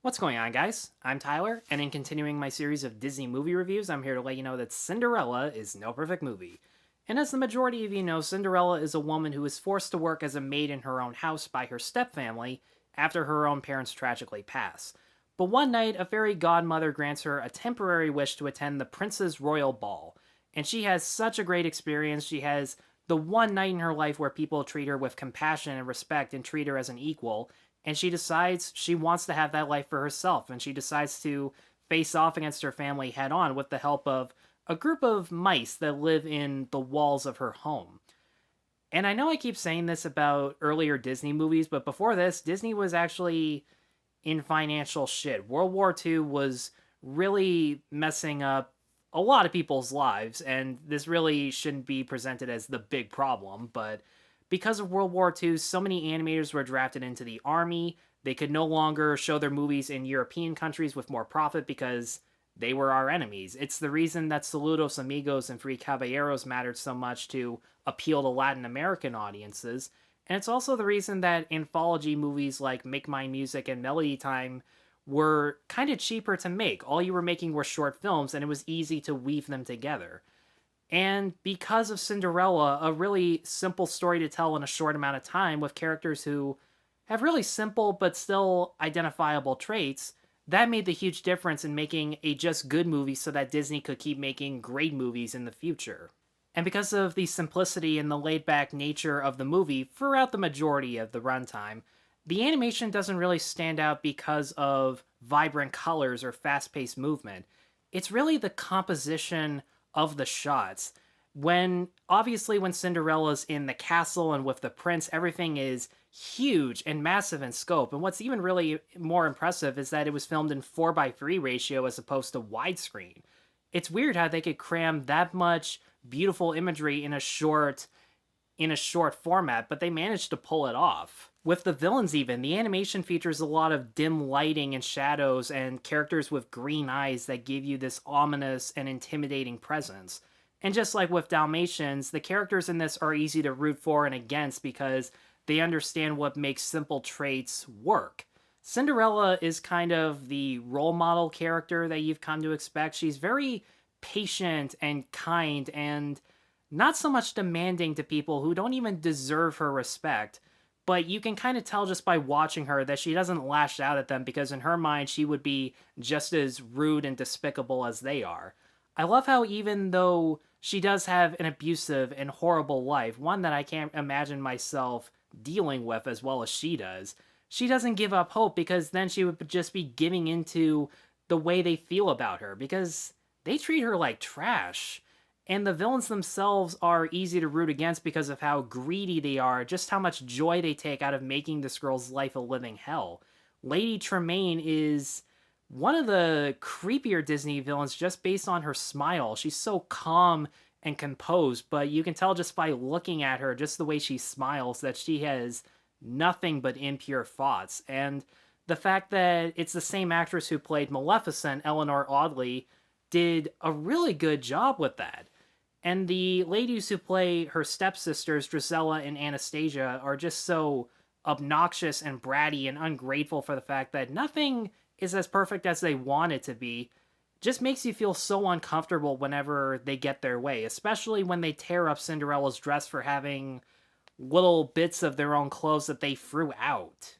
What's going on, guys? I'm Tyler, and in continuing my series of Disney movie reviews, I'm here to let you know that Cinderella is no perfect movie. And as the majority of you know, Cinderella is a woman who is forced to work as a maid in her own house by her stepfamily after her own parents tragically pass. But one night, a fairy godmother grants her a temporary wish to attend the prince's royal ball. And she has such a great experience. She has the one night in her life where people treat her with compassion and respect and treat her as an equal, and she decides she wants to have that life for herself, and she decides to face off against her family head on with the help of a group of mice that live in the walls of her home. And I know I keep saying this about earlier Disney movies, but before this, Disney was actually in financial shit. World War II was really messing up a lot of people's lives, and this really shouldn't be presented as the big problem, but because of World War II, so many animators were drafted into the army. They could no longer show their movies in European countries with more profit because they were our enemies. It's the reason that Saludos Amigos and Free Caballeros mattered so much to appeal to Latin American audiences. And it's also the reason that anthology movies like Make Mine Music and Melody Time were kind of cheaper to make. All you were making were short films, and it was easy to weave them together. And because of Cinderella, a really simple story to tell in a short amount of time with characters who have really simple but still identifiable traits, that made the huge difference in making a just good movie so that Disney could keep making great movies in the future. And because of the simplicity and the laid back nature of the movie throughout the majority of the runtime, the animation doesn't really stand out because of vibrant colors or fast paced movement. It's really the composition of the shots. When Cinderella's in the castle and with the prince, everything is huge and massive in scope. And what's even really more impressive is that it was filmed in 4:3 ratio as opposed to widescreen. It's weird how they could cram that much beautiful imagery in a short format, but they managed to pull it off. With the villains even, the animation features a lot of dim lighting and shadows and characters with green eyes that give you this ominous and intimidating presence. And just like with Dalmatians, the characters in this are easy to root for and against because they understand what makes simple traits work. Cinderella is kind of the role model character that you've come to expect. She's very patient and kind and not so much demanding to people who don't even deserve her respect, but you can kind of tell just by watching her that she doesn't lash out at them because in her mind she would be just as rude and despicable as they are. I love how even though she does have an abusive and horrible life, one that I can't imagine myself dealing with as well as she does, she doesn't give up hope because then she would just be giving into the way they feel about her because they treat her like trash. And the villains themselves are easy to root against because of how greedy they are, just how much joy they take out of making this girl's life a living hell. Lady Tremaine is one of the creepier Disney villains just based on her smile. She's so calm and composed, but you can tell just by looking at her, just the way she smiles, that she has nothing but impure thoughts. And the fact that it's the same actress who played Maleficent, Eleanor Audley, did a really good job with that. And the ladies who play her stepsisters, Drizella and Anastasia, are just so obnoxious and bratty and ungrateful for the fact that nothing is as perfect as they want it to be. Just makes you feel so uncomfortable whenever they get their way, especially when they tear up Cinderella's dress for having little bits of their own clothes that they threw out.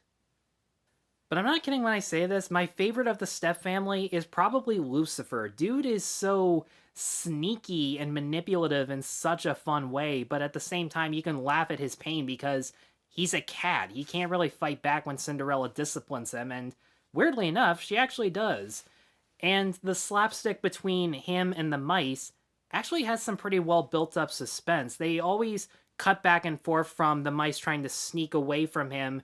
But I'm not kidding when I say this, my favorite of the Step family is probably Lucifer. Dude is so sneaky and manipulative in such a fun way, but at the same time you can laugh at his pain because he's a cat. He can't really fight back when Cinderella disciplines him, and weirdly enough, she actually does. And the slapstick between him and the mice actually has some pretty well built up suspense. They always cut back and forth from the mice trying to sneak away from him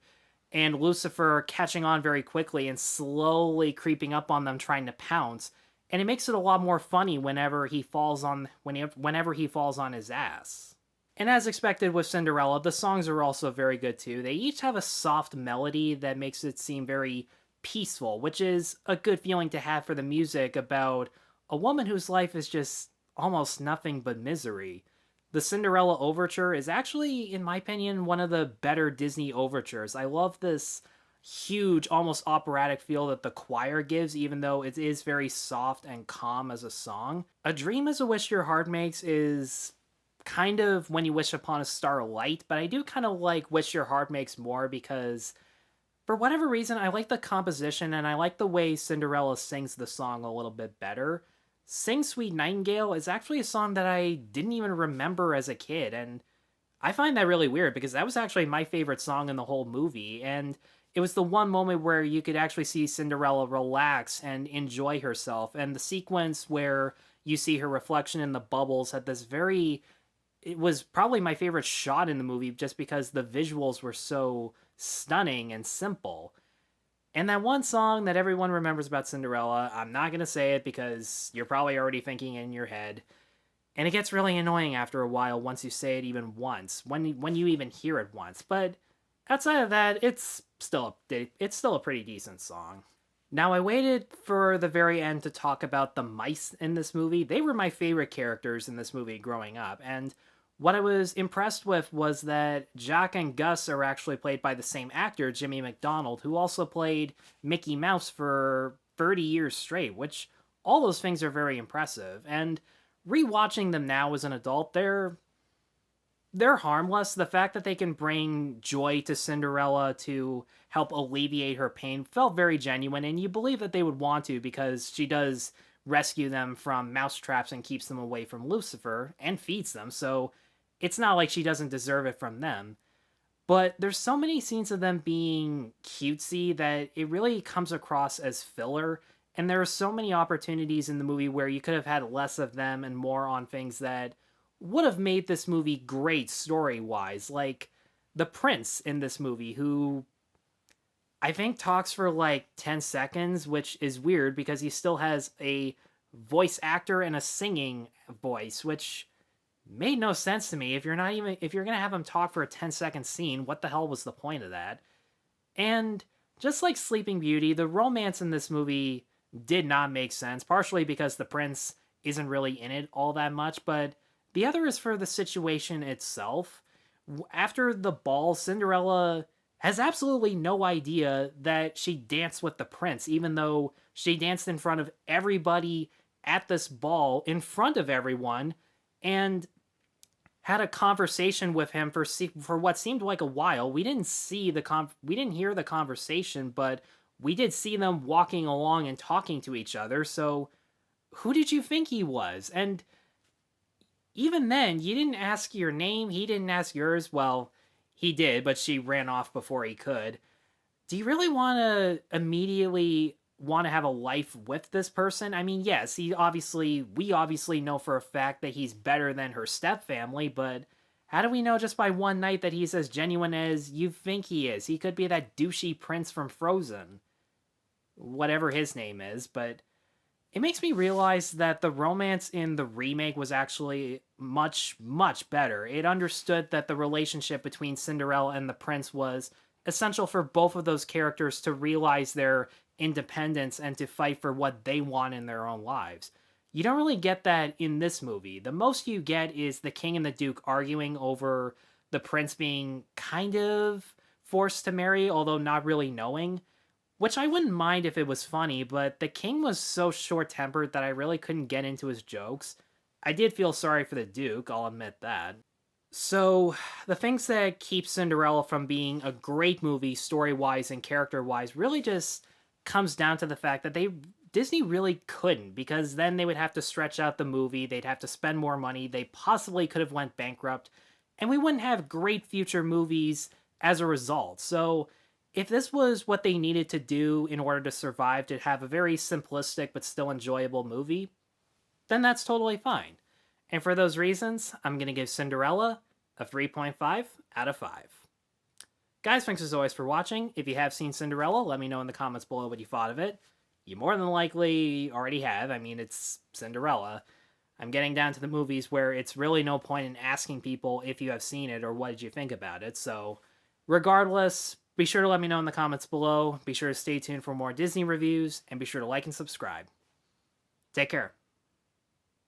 and Lucifer catching on very quickly and slowly creeping up on them trying to pounce. And it makes it a lot more funny whenever he falls on his ass. And as expected with Cinderella, the songs are also very good too. They each have a soft melody that makes it seem very peaceful, which is a good feeling to have for the music about a woman whose life is just almost nothing but misery. The Cinderella Overture is actually, in my opinion, one of the better Disney overtures. I love this huge, almost operatic feel that the choir gives, even though it is very soft and calm as a song. A Dream is a Wish Your Heart Makes is kind of When You Wish Upon a Star Light, but I do kind of like Wish Your Heart Makes more because for whatever reason, I like the composition and I like the way Cinderella sings the song a little bit better. Sing Sweet Nightingale is actually a song that I didn't even remember as a kid, and I find that really weird because that was actually my favorite song in the whole movie, and it was the one moment where you could actually see Cinderella relax and enjoy herself, and the sequence where you see her reflection in the bubbles had this very... It was probably my favorite shot in the movie just because the visuals were so stunning and simple. And that one song that everyone remembers about Cinderella, I'm not going to say it because you're probably already thinking it in your head. And it gets really annoying after a while once you say it even once, when you even hear it once. But outside of that, it's still a pretty decent song. Now, I waited for the very end to talk about the mice in this movie. They were my favorite characters in this movie growing up, and what I was impressed with was that Jack and Gus are actually played by the same actor, Jimmy MacDonald, who also played Mickey Mouse for 30 years straight, which all those things are very impressive. And rewatching them now as an adult, they're harmless. The fact that they can bring joy to Cinderella to help alleviate her pain felt very genuine, and you believe that they would want to because she does rescue them from mouse traps and keeps them away from Lucifer and feeds them, so it's not like she doesn't deserve it from them. But there's so many scenes of them being cutesy that it really comes across as filler, and there are so many opportunities in the movie where you could have had less of them and more on things that would have made this movie great story-wise, like the prince in this movie, who I think talks for like 10 seconds, which is weird because he still has a voice actor and a singing voice, which made no sense to me. If you're gonna have him talk for a 10-second scene, what the hell was the point of that? And just like Sleeping Beauty, the romance in this movie did not make sense, partially because the prince isn't really in it all that much, but the other is for the situation itself. After the ball, Cinderella has absolutely no idea that she danced with the prince, even though she danced in front of everybody at this ball, in front of everyone, and had a conversation with him for what seemed like a while. We didn't hear the conversation, but we did see them walking along and talking to each other. So who did you think he was? And even then, you didn't ask your name. He didn't ask yours. Well, he did, but she ran off before he could. Do you really want to immediately want to have a life with this person? I mean, yes, we obviously know for a fact that he's better than her stepfamily, but how do we know just by one night that he's as genuine as you think he is? He could be that douchey prince from Frozen. Whatever his name is, but it makes me realize that the romance in the remake was actually much, much better. It understood that the relationship between Cinderella and the prince was essential for both of those characters to realize their independence and to fight for what they want in their own lives. You don't really get that in this movie. The most you get is the king and the duke arguing over the prince being kind of forced to marry, although not really knowing. Which I wouldn't mind if it was funny, but the king was so short-tempered that I really couldn't get into his jokes. I did feel sorry for the duke, I'll admit that. So, the things that keep Cinderella from being a great movie story-wise and character-wise really just comes down to the fact that Disney really couldn't, because then they would have to stretch out the movie, they'd have to spend more money, they possibly could have went bankrupt, and we wouldn't have great future movies as a result. So, if this was what they needed to do in order to survive, to have a very simplistic but still enjoyable movie, then that's totally fine. And for those reasons, I'm going to give Cinderella a 3.5 out of 5. Guys, thanks as always for watching. If you have seen Cinderella, let me know in the comments below what you thought of it. You more than likely already have. I mean, it's Cinderella. I'm getting down to the movies where it's really no point in asking people if you have seen it or what did you think about it. So, regardless, be sure to let me know in the comments below. Be sure to stay tuned for more Disney reviews, and be sure to like and subscribe. Take care.